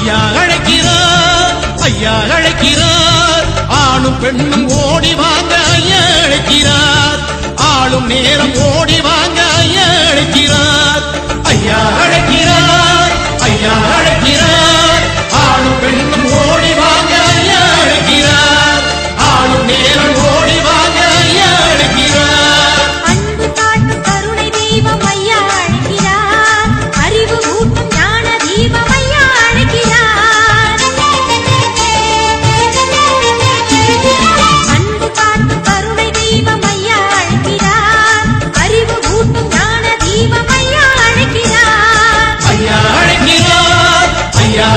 ஐயா அழைக்கிறார், ஐயா அழைக்கிறார். ஆணும் பெண்ணும் ஓடி வாங்க ஐயா அழைக்கிறார். ஆளும் நேரம் ஓடி வாங்க ஐயா அழைக்கிறார். ஐயா அழைக்கிறார், ஐயா அழைக்கிறார். ஆளும் பெண்ணும் ஓடி வாங்க ஐயா அழைக்கிறார். ஆளும் நேரம் ஓடி வாங்க ஐயா அழைக்கிறார். அன்பு காட்டும் கருணை தெய்வம் ஐயா அழைக்கிறார். அறிவு ஊட்டும் ஞான தீபம் ஐயா அழைக்கிறார். அன்பு காட்டும் கருணை தெய்வம் ஐயா அழைக்கிறார். அறிவு ஊட்டும் ஞான தீபம் ஐயா அழைக்கிறார். ஐயா அழைக்கிறார், ஐயா